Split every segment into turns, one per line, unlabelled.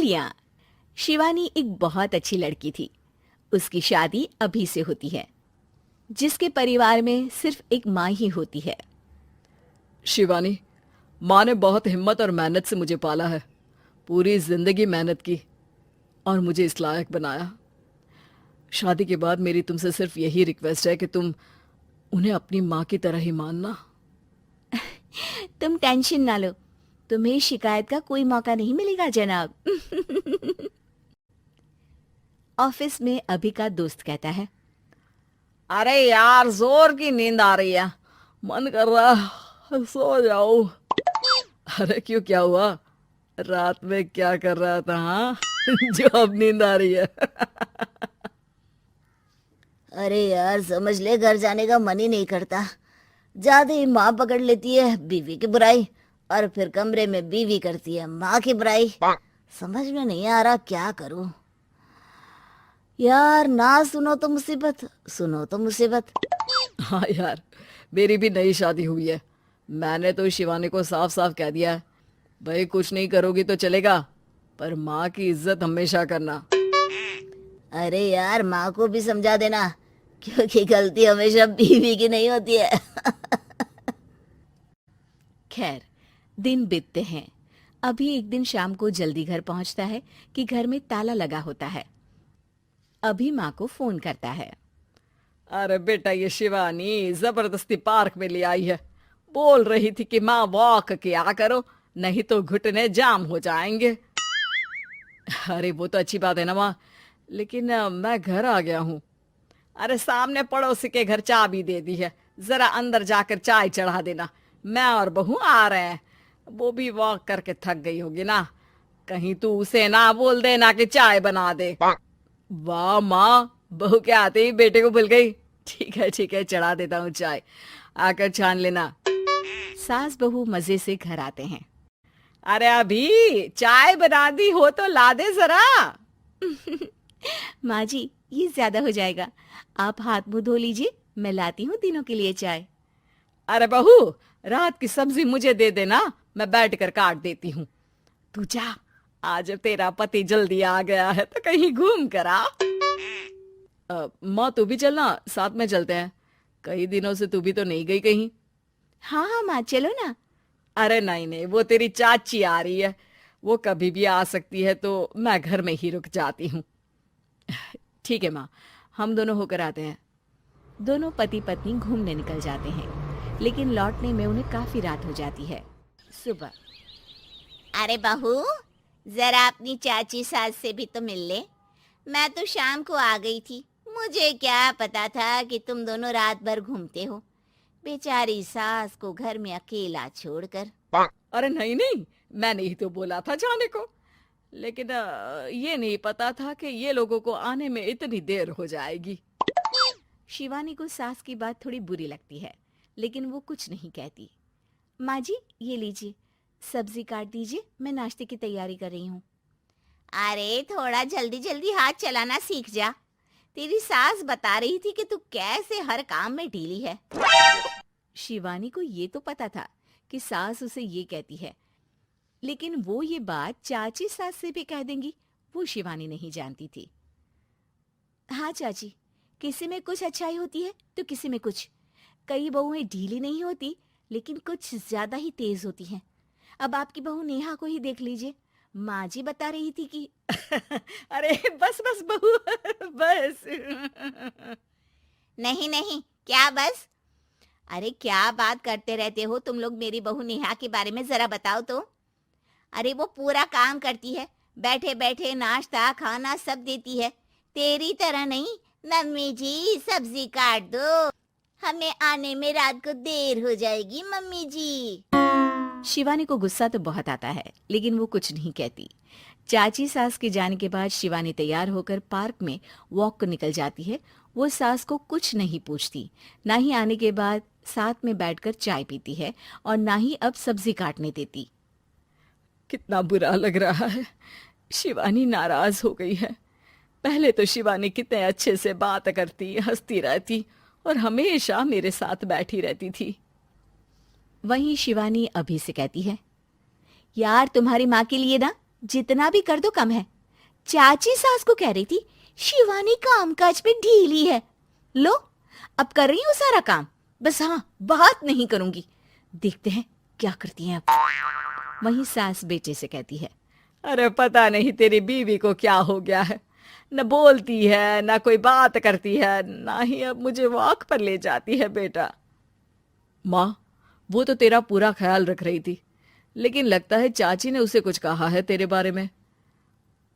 पहेलियाँ। शिवानी एक बहुत अच्छी लड़की थी। उसकी शादी अभी से होती है, जिसके परिवार में सिर्फ एक माँ ही होती है।
शिवानी, माँ ने बहुत हिम्मत और मेहनत से मुझे पाला है। पूरी जिंदगी मेहनत की और मुझे इस लायक बनाया। शादी के बाद मेरी तुमसे सिर्फ यही रिक्वेस्ट है कि तुम उन्हें अपनी माँ की तरह ही मानना।
तुम टेंशन ना लो, तुम्हें शिकायत का कोई मौका नहीं मिलेगा जनाब। ऑफिस में अभी का दोस्त कहता है,
अरे यार, जोर की नींद आ रही है, मन कर रहा है सो जाओ। अरे क्यों, क्या हुआ? रात में क्या कर रहा था हाँ? जो अब नींद आ रही है।
अरे यार, समझ ले, घर जाने का मन ही नहीं करता। ज्यादा ही माँ पकड़ लेती है बीवी की बुराई, और फिर कमरे में बीवी करती है माँ की बुराई। समझ में नहीं आ रहा क्या करूं। यार, ना सुनो तो मुसीबत, सुनो तो मुसीबत।
हाँ यार, मेरी भी नई शादी हुई है। मैंने तो शिवानी को साफ साफ कह दिया है, भाई कुछ नहीं करोगी तो चलेगा, पर माँ की इज्जत हमेशा करना।
अरे यार, माँ को भी समझा देना, क्योंकि गलती हमेशा बीवी की नहीं होती है।
खैर, दिन बीतते हैं। अभी एक दिन शाम को जल्दी घर पहुंचता है कि घर में ताला लगा होता है। अभी माँ को फोन करता है।
अरे बेटा, ये शिवानी जबरदस्ती पार्क में ले आई है। बोल रही थी कि माँ वॉक किया करो, नहीं तो घुटने जाम हो जाएंगे। अरे वो तो अच्छी बात है ना माँ, लेकिन मैं घर आ गया हूँ। अरे सामने पड़ोसी के घर चाबी दे दी है, जरा अंदर जाकर चाय चढ़ा देना। मैं और बहू आ रहे हैं। वो भी वॉक करके थक गई होगी ना, कहीं तू उसे ना बोल देना कि चाय बना दे। वाह माँ, बहू के आते ही बेटे को भूल गई। ठीक है, चढ़ा देता हूँ चाय, आकर छान लेना।
सास बहू मजे से घर आते हैं।
अरे अभी चाय बना दी हो तो ला दे जरा।
माँ जी, ये ज्यादा हो जाएगा, आप हाथ मुंह धो लीजिए, मैं लाती हूँ तीनों के लिए चाय।
अरे बहू, रात की सब्जी मुझे दे देना, मैं बैठ कर काट देती हूँ। तू जा, आज तेरा पति जल्दी आ गया है तो कहीं घूम कर आ। माँ तू भी चलना, साथ में चलते हैं। कई दिनों से तू भी तो नहीं गई कहीं।
हाँ हाँ माँ, चलो ना।
अरे नहीं नहीं, वो तेरी चाची आ रही है, वो कभी भी आ सकती है, तो मैं घर में ही रुक जाती हूँ। ठीक है माँ, हम दोनों होकर आते हैं।
दोनों पति पत्नी घूमने निकल जाते हैं, लेकिन लौटने में उन्हें काफी रात हो जाती है। सुबह,
अरे बहू, जरा अपनी चाची सास से भी तो मिल ले। मैं तो शाम को आ गई थी, मुझे क्या पता था कि तुम दोनों रात भर घूमते हो, बेचारी सास को घर में अकेला छोड़कर।
अरे नहीं नहीं, मैंने ही तो बोला था जाने को, लेकिन ये नहीं पता था कि ये लोगों को आने में इतनी देर हो जाएगी।
शिवानी को सास की बात थोड़ी बुरी लगती है, लेकिन वो कुछ नहीं कहती। माँ जी, ये लीजिए, सब्जी काट दीजिए, मैं नाश्ते की तैयारी कर रही हूँ।
अरे थोड़ा जल्दी जल्दी हाथ चलाना सीख जा। तेरी सास बता रही थी कि तू कैसे हर काम में ढीली है।
शिवानी को ये तो पता था कि सास उसे ये कहती है, लेकिन वो ये बात चाची सास से भी कह देंगी, वो शिवानी नहीं जानती थी। हाँ चाची, किसी में कुछ अच्छाई होती है तो किसी में कुछ। कई बहुएं ढीली नहीं होती, लेकिन कुछ ज्यादा ही तेज होती हैं। अब आपकी बहू नेहा को ही देख लीजिए, माँ जी बता रही थी कि
अरे बस बस बहू, बस।
नहीं नहीं, क्या बस? अरे क्या बात करते रहते हो तुम लोग मेरी बहू नेहा के बारे में, जरा बताओ तो। अरे वो पूरा काम करती है, बैठे बैठे नाश्ता खाना सब देती है। तेरी तरह नहीं, मम्मी जी सब्जी काट दो, हमें आने में रात को देर हो जाएगी मम्मी जी।
शिवानी को गुस्सा तो बहुत आता है, लेकिन वो कुछ नहीं कहती। चाची सास के जाने के बाद शिवानी तैयार होकर पार्क में वॉक को निकल जाती है। वो सास को कुछ नहीं पूछती, ना ही आने के बाद साथ में बैठकर चाय पीती है, और ना ही अब सब्जी काटने देती।
कितना बुरा लग रहा है, शिवानी नाराज हो गई है। पहले तो शिवानी कितने अच्छे से बात करती, हंसती रहती और हमेशा मेरे साथ बैठी रहती थी।
वहीं शिवानी अभी से कहती है, यार तुम्हारी माँ के लिए ना
जितना भी कर दो कम है। चाची सास को कह रही थी शिवानी कामकाज पे ढीली है। लो अब कर रही हूँ सारा काम, बस हाँ बात नहीं करूंगी। देखते हैं क्या करती हैं अब।
वहीं सास बेटे से कहती है,
अरे पता नहीं तेरी बीवी को क्या हो गया है, न बोलती है न कोई बात करती है, ना ही अब मुझे वॉक पर ले जाती है बेटा। माँ, वो तो तेरा पूरा ख्याल रख रही थी, लेकिन लगता है चाची ने उसे कुछ कहा है तेरे बारे में।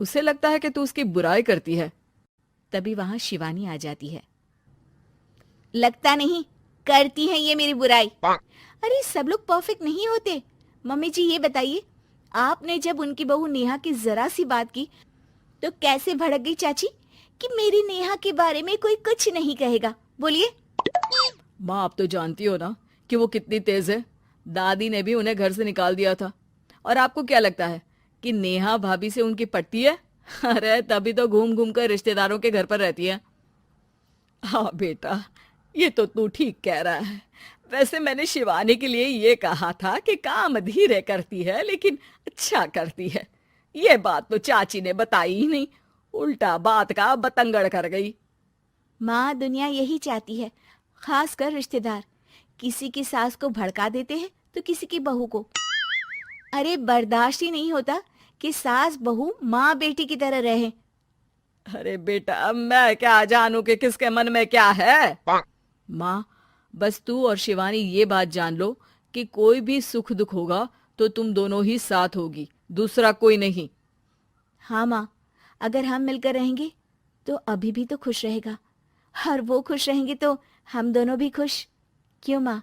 उसे लगता है कि तू उसकी बुराई करती है।
तभी वहां शिवानी आ जाती है।
लगता नहीं, करती है ये मेरी बुराई। अरे सब लोग परफेक्ट नहीं होते। मम्मी जी ये बताइए, आपने जब उनकी बहू नेहा की जरा सी बात की तो कैसे भड़क गई चाची कि मेरी नेहा के बारे में कोई कुछ नहीं कहेगा। बोलिए।
माँ, आप तो जानती हो ना कि वो कितनी तेज है। दादी ने भी उन्हें घर से निकाल दिया था। और आपको क्या लगता है कि नेहा भाभी से उनकी पटती है? अरे तभी तो घूम घूम कर रिश्तेदारों के घर पर रहती है। हाँ बेटा, ये तो तू ठीक कह रहा है। वैसे मैंने शिवानी के लिए ये कहा था कि काम धीरे करती है लेकिन अच्छा करती है। ये बात तो चाची ने बताई ही नहीं, उल्टा बात का बतंगड़ कर गई।
माँ, दुनिया यही चाहती है, खासकर रिश्तेदार। किसी की सास को भड़का देते हैं तो किसी की बहू को। अरे बर्दाश्त ही नहीं होता कि सास बहू माँ बेटी की तरह रहे।
अरे बेटा, मैं क्या जानूं कि किसके मन में क्या है। माँ, बस तू और शिवानी ये बात जान लो कि कोई भी सुख दुख होगा तो तुम दोनों ही साथ होगी, दूसरा कोई नहीं।
हाँ माँ, अगर हम मिलकर रहेंगे तो अभी भी तो खुश रहेगा, और वो खुश रहेंगे तो हम दोनों भी खुश। क्यों माँ?